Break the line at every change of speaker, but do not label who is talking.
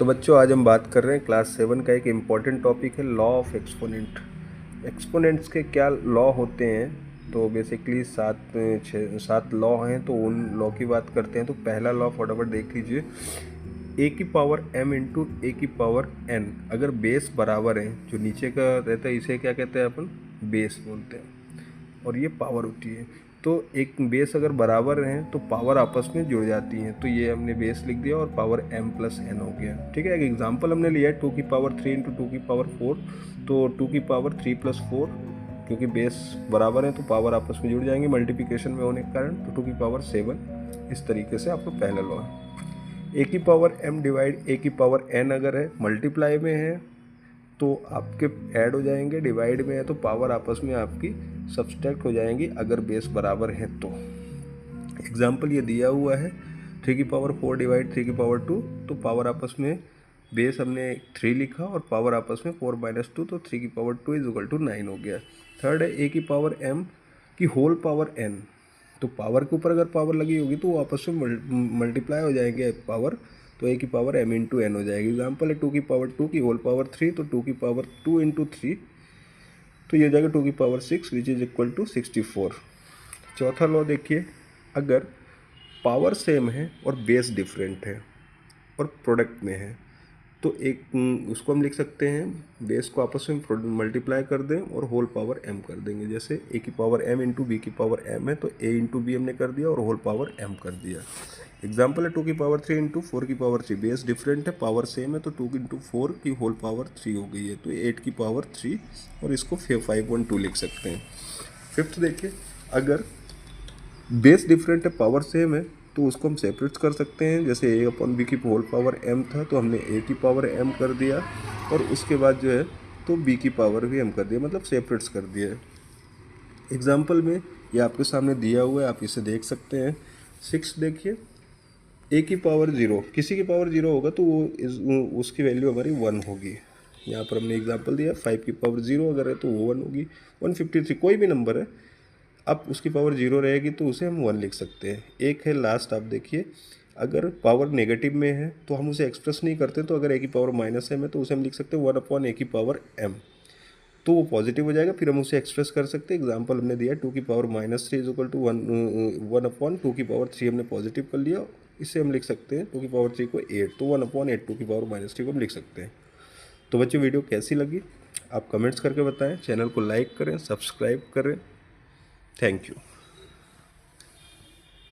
तो बच्चों आज हम बात कर रहे हैं क्लास 7 का एक इम्पॉर्टेंट टॉपिक है लॉ ऑफ एक्सपोनेंट। एक्सपोनेंट्स के क्या लॉ होते हैं, तो बेसिकली सात लॉ हैं, तो उन लॉ की बात करते हैं। तो पहला लॉ फटाफट देख लीजिए, ए की पावर m इंटू ए की पावर n। अगर बेस बराबर है, जो नीचे का रहता है इसे क्या कहते हैं अपन, बेस बोलते हैं, और ये पावर होती है। तो एक बेस अगर बराबर हैं तो पावर आपस में जुड़ जाती हैं, तो ये हमने बेस लिख दिया और पावर m प्लस n हो गया। ठीक है, एक एग्जांपल हमने लिया है 2 की पावर 3 इंटू 2 की पावर 4, तो 2 की पावर 3 प्लस 4, क्योंकि बेस बराबर है तो पावर आपस में जुड़ जाएंगे मल्टीप्लिकेशन में होने के कारण, तो 2 की पावर 7। इस तरीके से आपका पहला लॉ है। ए की पावर m डिवाइड ए की पावर n अगर है, मल्टीप्लाई में है तो आपके ऐड हो जाएंगे, डिवाइड में है तो पावर आपस में आपकी सब्सट्रैक्ट हो जाएंगी अगर बेस बराबर है तो। एग्जाम्पल ये दिया हुआ है 3 की पावर 4 डिवाइड 3 की पावर 2, तो पावर आपस में बेस हमने 3 लिखा और पावर आपस में 4 माइनस 2, तो 3 की पावर 2 इज इक्वल टू 9 हो गया। थर्ड है ए की पावर m की होल पावर n, तो पावर के ऊपर अगर पावर लगी होगी तो वो आपस में मल्टीप्लाई हो जाएंगे पावर, तो ए की पावर m इंटू एन हो जाएगी। एग्जाम्पल है 2 की पावर 2 की होल पावर 3, तो 2 की पावर 2 इंटू 3, तो ये हो जाएगा 2 की power 6 which is equal to 64। चौथा लॉ देखिए, अगर पावर सेम है और बेस डिफरेंट है और प्रोडक्ट में है, तो एक उसको हम लिख सकते हैं, बेस को आपस में मल्टीप्लाई कर दें और होल पावर m कर देंगे। जैसे ए की पावर m इंटू बी की पावर m है, तो a इंटू बी हमने कर दिया और होल पावर m कर दिया। एग्जाम्पल है 2 की पावर 3 इंटू 4 की पावर 3, बेस डिफरेंट है पावर सेम है, तो 2 इंटू 4 की होल पावर 3 हो गई है, तो 8 की पावर 3, और इसको 512 लिख सकते हैं। फिफ्थ देखिए, अगर बेस डिफरेंट है पावर सेम है, तो उसको हम सेपरेट कर सकते हैं। जैसे ए अपॉन बी की होल पावर m था, तो हमने a की पावर m कर दिया, और उसके बाद जो है तो b की पावर भी m कर दिया, मतलब सेपरेट्स कर दिया है। एग्जाम्पल में ये आपके सामने दिया हुआ है, आप इसे देख सकते हैं। 6 देखिए, ए की पावर 0, किसी की पावर 0 होगा तो उसकी वैल्यू हमारी 1 होगी। यहाँ पर हमने एग्जाम्पल दिया 5 की पावर 0 अगर है तो वो 1 होगी। 153 कोई भी नंबर है, अब उसकी पावर 0 रहेगी तो उसे हम 1 लिख सकते हैं। एक है लास्ट, आप देखिए, अगर पावर नेगेटिव में है तो हम उसे एक्सप्रेस नहीं करते, तो अगर ए की पावर माइनस m है तो उसे हम लिख सकते हैं 1 अपॉन ए की पावर m, तो वो पॉजिटिव हो जाएगा, फिर हम उसे एक्सप्रेस कर सकते हैं। एग्जाम्पल हमने दिया 2 की power minus 3 is equal to 1 upon 2 की पावर 3 हमने पॉजिटिव कर लिया, इससे हम लिख सकते हैं 2 की पावर 3 को 8, तो 1 अपॉन 8 2 की पावर माइनस 3 को हम लिख सकते हैं। तो बच्चों वीडियो कैसी लगी आप कमेंट्स करके बताएं, चैनल को लाइक करें, सब्सक्राइब करें। Thank you.